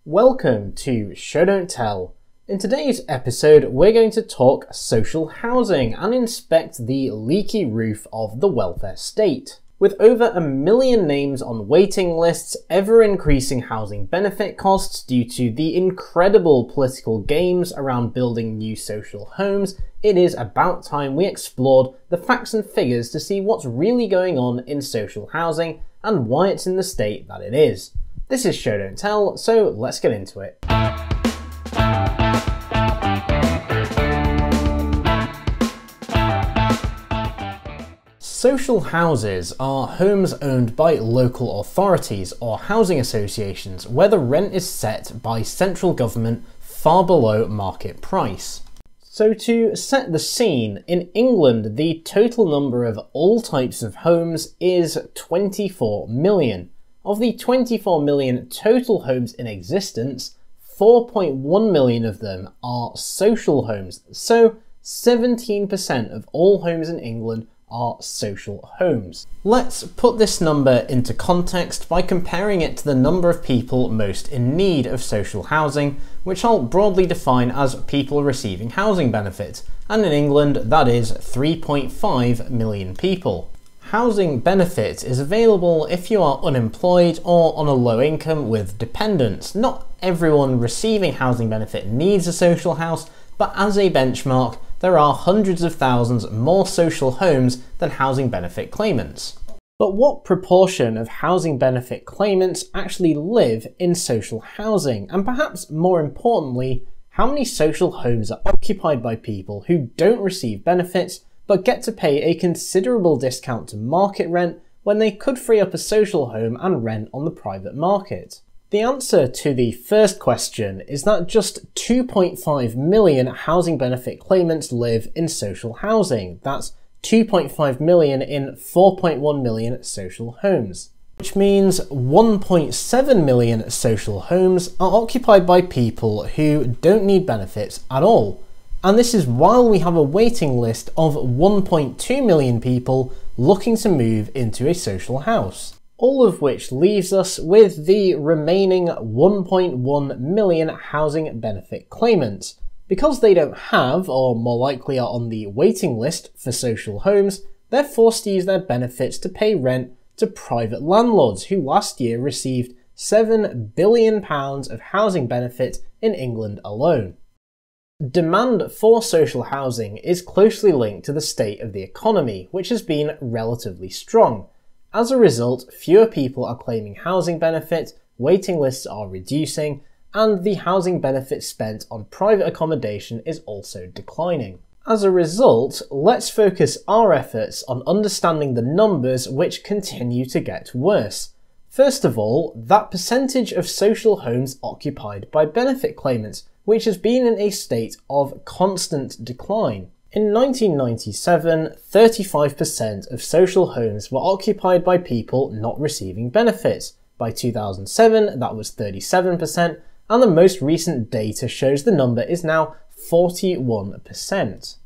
Welcome to Show Don't Tell. In today's episode, we're going to talk social housing and inspect the leaky roof of the welfare state. With over 1 million names on waiting lists, ever-increasing housing benefit costs due to the incredible political games around building new social homes, it is about time we explored the facts and figures to see what's really going on in social housing and why it's in the state that it is. This is Show Don't Tell, so let's get into it. Social houses are homes owned by local authorities or housing associations where the rent is set by central government far below market price. So to set the scene, in England the total number of all types of homes is 24 million. Of the 24 million total homes in existence, 4.1 million of them are social homes, so 17% of all homes in England are social homes. Let's put this number into context by comparing it to the number of people most in need of social housing, which I'll broadly define as people receiving housing benefits, and in England that is 3.5 million people. Housing benefit is available if you are unemployed or on a low income with dependents. Not everyone receiving housing benefit needs a social house, but as a benchmark, there are hundreds of thousands more social homes than housing benefit claimants. But what proportion of housing benefit claimants actually live in social housing? And perhaps more importantly, how many social homes are occupied by people who don't receive benefits but get to pay a considerable discount to market rent when they could free up a social home and rent on the private market? The answer to the first question is that just 2.5 million housing benefit claimants live in social housing. That's 2.5 million in 4.1 million social homes, which means 1.7 million social homes are occupied by people who don't need benefits at all. And this is while we have a waiting list of 1.2 million people looking to move into a social house. All of which leaves us with the remaining 1.1 million housing benefit claimants. Because they don't have, or more likely are on the waiting list for social homes, they're forced to use their benefits to pay rent to private landlords who last year received £7 billion of housing benefit in England alone. Demand for social housing is closely linked to the state of the economy, which has been relatively strong. As a result, fewer people are claiming housing benefit, waiting lists are reducing, and the housing benefit spent on private accommodation is also declining. As a result, let's focus our efforts on understanding the numbers which continue to get worse. First of all, that percentage of social homes occupied by benefit claimants, which has been in a state of constant decline. In 1997, 35% of social homes were occupied by people not receiving benefits. By 2007, that was 37%, and the most recent data shows the number is now 41%.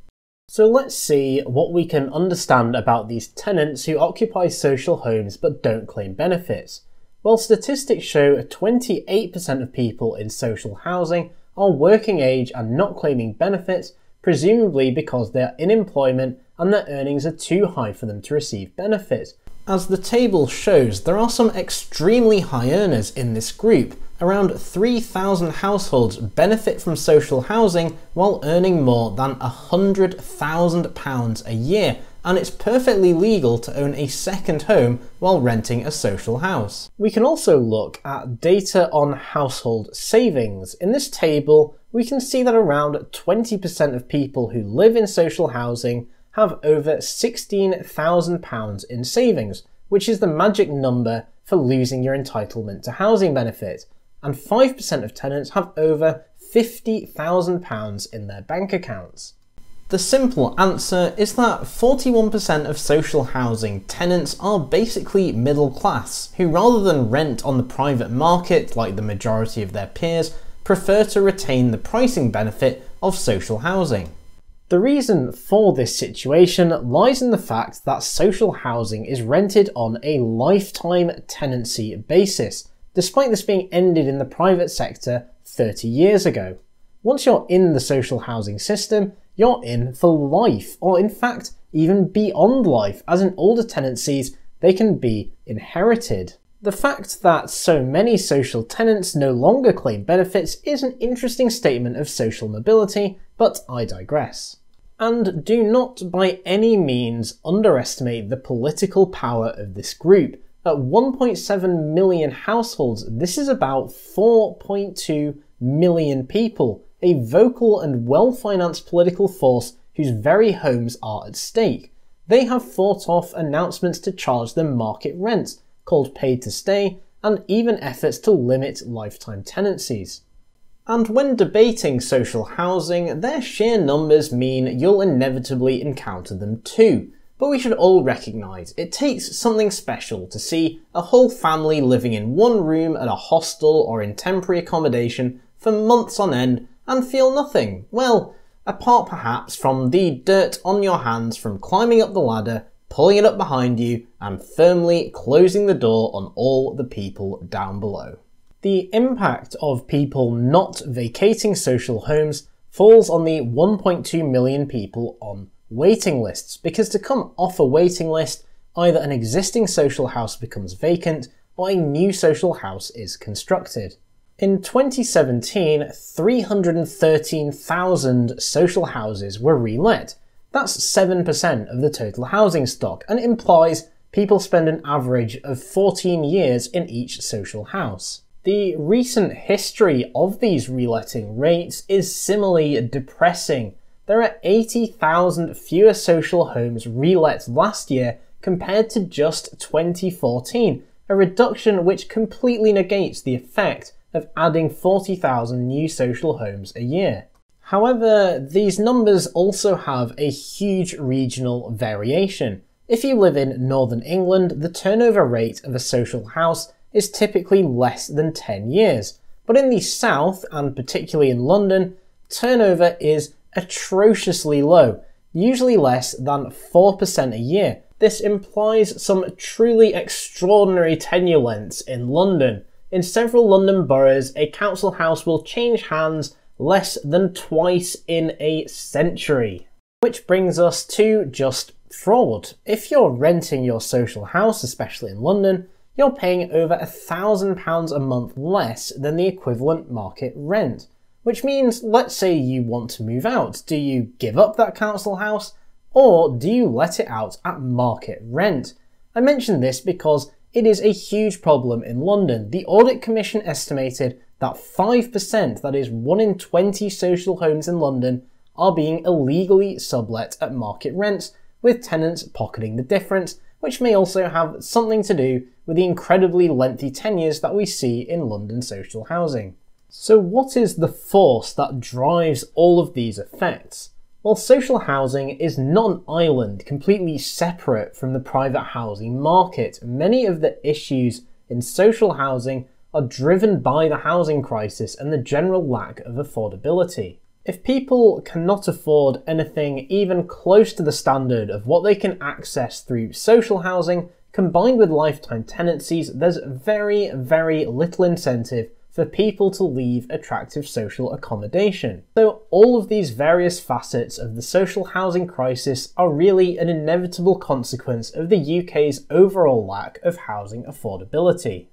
So let's see what we can understand about these tenants who occupy social homes but don't claim benefits. Well, statistics show 28% of people in social housing are working age and not claiming benefits, presumably because they are in employment and their earnings are too high for them to receive benefits. As the table shows, there are some extremely high earners in this group. Around 3,000 households benefit from social housing while earning more than £100,000 a year, and it's perfectly legal to own a second home while renting a social house. We can also look at data on household savings. In this table, we can see that around 20% of people who live in social housing have over £16,000 in savings, which is the magic number for losing your entitlement to housing benefit, and 5% of tenants have over £50,000 in their bank accounts. The simple answer is that 41% of social housing tenants are basically middle class, who rather than rent on the private market like the majority of their peers, prefer to retain the pricing benefit of social housing. The reason for this situation lies in the fact that social housing is rented on a lifetime tenancy basis. despite this being ended in the private sector 30 years ago. Once you're in the social housing system, you're in for life, or in fact, even beyond life, as in older tenancies, they can be inherited. The fact that so many social tenants no longer claim benefits is an interesting statement of social mobility, but I digress. And do not by any means underestimate the political power of this group. At 1.7 million households, this is about 4.2 million people, a vocal and well-financed political force whose very homes are at stake. They have fought off announcements to charge them market rent, called paid to stay, and even efforts to limit lifetime tenancies. And when debating social housing, their sheer numbers mean you'll inevitably encounter them too. But we should all recognise it takes something special to see a whole family living in one room at a hostel or in temporary accommodation for months on end and feel nothing. Well, apart perhaps from the dirt on your hands from climbing up the ladder, pulling it up behind you, and firmly closing the door on all the people down below. The impact of people not vacating social homes falls on the 1.2 million people on waiting lists, because to come off a waiting list, either an existing social house becomes vacant or a new social house is constructed. In 2017, 313,000 social houses were re-let. That's 7% of the total housing stock, and it implies people spend an average of 14 years in each social house. The recent history of these reletting rates is similarly depressing. There are 80,000 fewer social homes relet last year compared to just 2014, a reduction which completely negates the effect of adding 40,000 new social homes a year. However, these numbers also have a huge regional variation. If you live in Northern England, the turnover rate of a social house is typically less than 10 years. But in the south, and particularly in London, turnover is atrociously low, usually less than 4% a year. This implies some truly extraordinary tenure lengths in London. In several London boroughs, a council house will change hands less than twice in a century. Which brings us to just fraud. If you're renting your social house, especially in London, you're paying over £1,000 a month less than the equivalent market rent. Which means, let's say you want to move out. Do you give up that council house, or do you let it out at market rent? I mention this because it is a huge problem in London. The Audit Commission estimated that 5%, that is 1 in 20 social homes in London, are being illegally sublet at market rents, with tenants pocketing the difference, which may also have something to do with the incredibly lengthy tenures that we see in London social housing. So what is the force that drives all of these effects? Well, social housing is not an island completely separate from the private housing market. Many of the issues in social housing are driven by the housing crisis and the general lack of affordability. If people cannot afford anything even close to the standard of what they can access through social housing, combined with lifetime tenancies, there's very, very little incentive for people to leave attractive social accommodation. So all of these various facets of the social housing crisis are really an inevitable consequence of the UK's overall lack of housing affordability.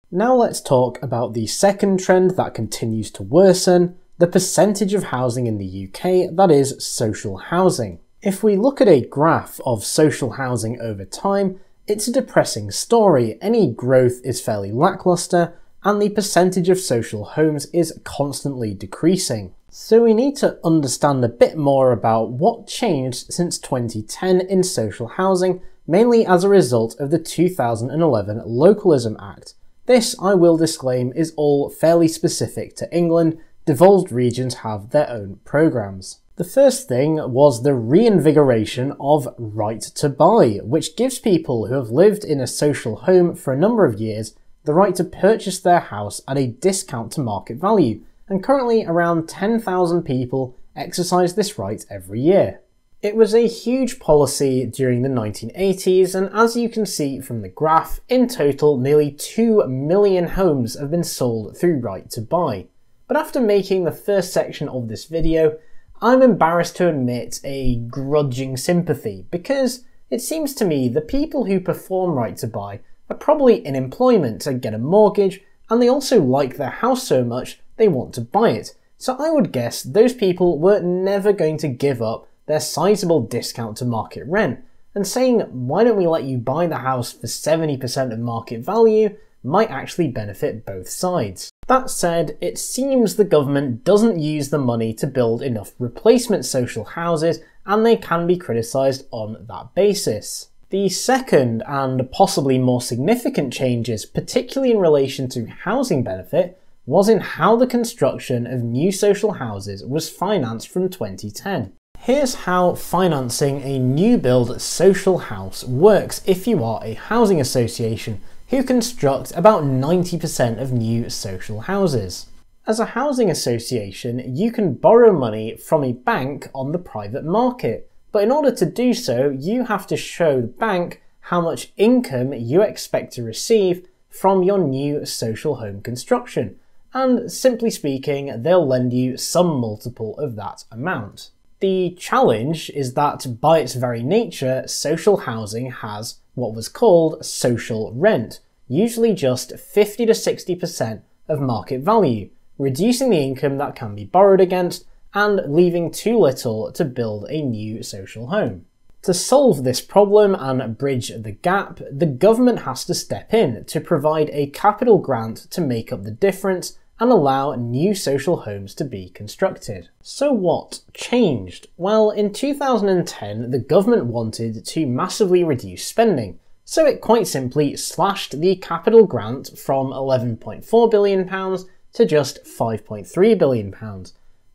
Now let's talk about the second trend that continues to worsen, the percentage of housing in the UK that is social housing. If we look at a graph of social housing over time, it's a depressing story. Any growth is fairly lackluster, and the percentage of social homes is constantly decreasing. So we need to understand a bit more about what changed since 2010 in social housing, mainly as a result of the 2011 Localism Act. This, I will disclaim, is all fairly specific to England. Devolved regions have their own programmes. The first thing was the reinvigoration of right to buy, which gives people who have lived in a social home for a number of years the right to purchase their house at a discount to market value, and currently around 10,000 people exercise this right every year. It was a huge policy during the 1980s, and as you can see from the graph, in total nearly 2 million homes have been sold through right to buy. But after making the first section of this video, I'm embarrassed to admit a grudging sympathy, because it seems to me the people who perform right to buy are probably in employment to get a mortgage, and they also like their house so much they want to buy it. So I would guess those people were never going to give up their sizable discount to market rent, and saying why don't we let you buy the house for 70% of market value might actually benefit both sides. That said, it seems the government doesn't use the money to build enough replacement social houses, and they can be criticised on that basis. The second and possibly more significant changes, particularly in relation to housing benefit, was in how the construction of new social houses was financed from 2010. Here's how financing a new build social house works if you are a housing association who construct about 90% of new social houses. As a housing association, you can borrow money from a bank on the private market, but in order to do so, you have to show the bank how much income you expect to receive from your new social home construction, and simply speaking, they'll lend you some multiple of that amount. The challenge is that by its very nature, social housing has what was called social rent, usually just 50 to 60% of market value, reducing the income that can be borrowed against and leaving too little to build a new social home. To solve this problem and bridge the gap, the government has to step in to provide a capital grant to make up the difference and allow new social homes to be constructed. So what changed? Well, in 2010, the government wanted to massively reduce spending, so it quite simply slashed the capital grant from £11.4 billion to just £5.3 billion.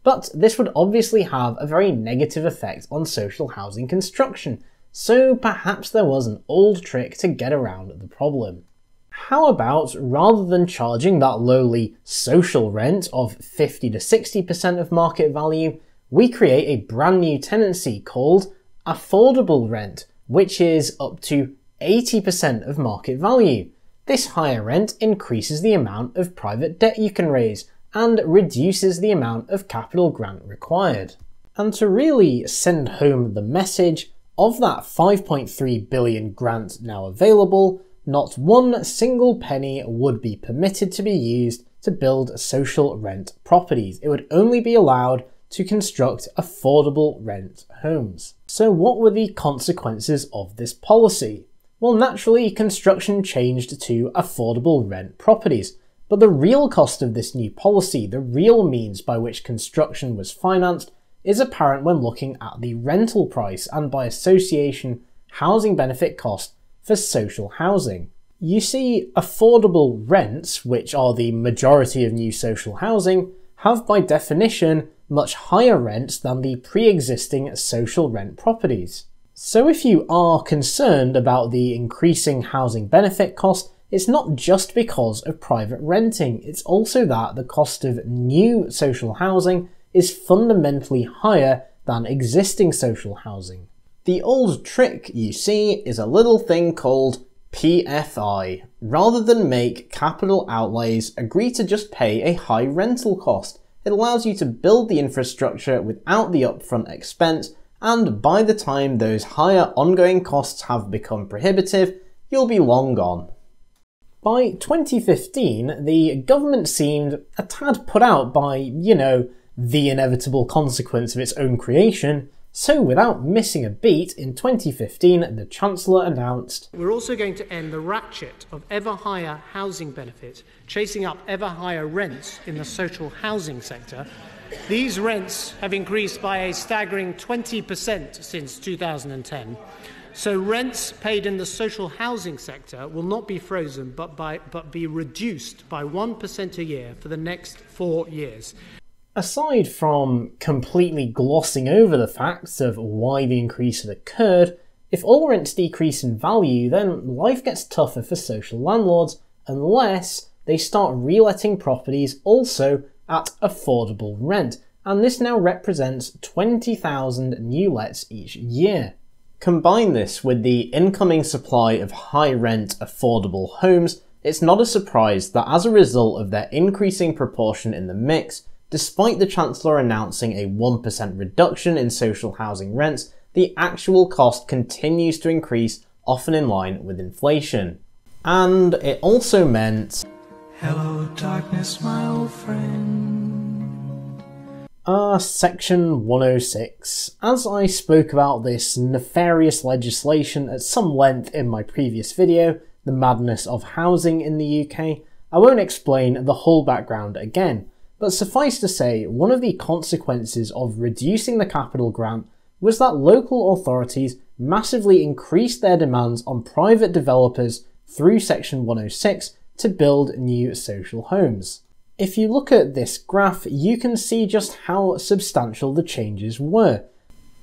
But this would obviously have a very negative effect on social housing construction, so perhaps there was an old trick to get around the problem. How about, rather than charging that lowly social rent of 50 to 60% of market value, we create a brand new tenancy called affordable rent, which is up to 80% of market value. This higher rent increases the amount of private debt you can raise and reduces the amount of capital grant required. And to really send home the message, of that £5.3 billion grant now available, not one single penny would be permitted to be used to build social rent properties. It would only be allowed to construct affordable rent homes. So what were the consequences of this policy? Well, naturally, construction changed to affordable rent properties, but the real cost of this new policy, the real means by which construction was financed, is apparent when looking at the rental price and, by association, housing benefit cost for social housing. You see, affordable rents, which are the majority of new social housing, have by definition much higher rents than the pre-existing social rent properties. So if you are concerned about the increasing housing benefit cost, it's not just because of private renting, it's also that the cost of new social housing is fundamentally higher than existing social housing. The old trick, you see, is a little thing called PFI. Rather than make capital outlays, agree to just pay a high rental cost. It allows you to build the infrastructure without the upfront expense, and by the time those higher ongoing costs have become prohibitive, you'll be long gone. By 2015, the government seemed a tad put out by, the inevitable consequence of its own creation. So without missing a beat, in 2015, the Chancellor announced, "We're also going to end the ratchet of ever higher housing benefit, chasing up ever higher rents in the social housing sector. These rents have increased by a staggering 20% since 2010. So rents paid in the social housing sector will not be frozen, but be reduced by 1% a year for the next 4 years." Aside from completely glossing over the facts of why the increase had occurred, if all rents decrease in value, then life gets tougher for social landlords unless they start reletting properties also at affordable rent, and this now represents 20,000 new lets each year. Combine this with the incoming supply of high-rent, affordable homes, it's not a surprise that as a result of their increasing proportion in the mix, despite the Chancellor announcing a 1% reduction in social housing rents, the actual cost continues to increase, often in line with inflation. And it also meant, hello darkness, my old friend. Section 106. As I spoke about this nefarious legislation at some length in my previous video, the madness of housing in the UK, I won't explain the whole background again, but suffice to say, one of the consequences of reducing the capital grant was that local authorities massively increased their demands on private developers through Section 106 to build new social homes. If you look at this graph, you can see just how substantial the changes were.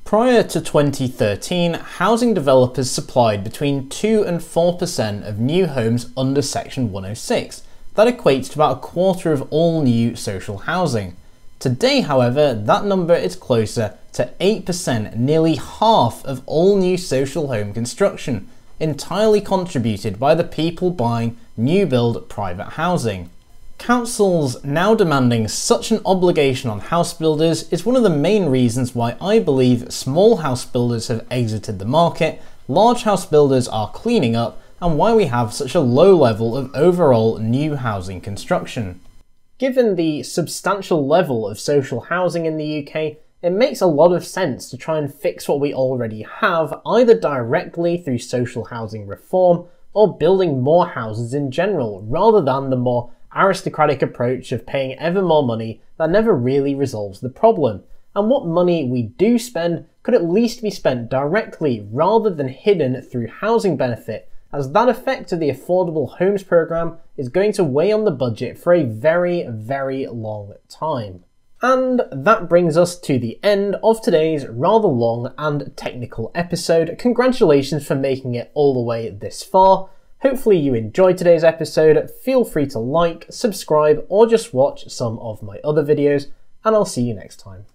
Prior to 2013, housing developers supplied between 2 and 4% of new homes under Section 106. That equates to about a quarter of all new social housing. Today, however, that number is closer to 8%, nearly half of all new social home construction, entirely contributed by the people buying new build private housing. Councils now demanding such an obligation on house builders is one of the main reasons why I believe small house builders have exited the market, large house builders are cleaning up, and why we have such a low level of overall new housing construction. Given the substantial level of social housing in the UK, it makes a lot of sense to try and fix what we already have, either directly through social housing reform or building more houses in general, rather than the more aristocratic approach of paying ever more money that never really resolves the problem. And what money we do spend could at least be spent directly rather than hidden through housing benefit, as that effect of the Affordable Homes Programme is going to weigh on the budget for a very, very long time. And that brings us to the end of today's rather long and technical episode. Congratulations for making it all the way this far. Hopefully you enjoyed today's episode. Feel free to like, subscribe, or just watch some of my other videos, and I'll see you next time.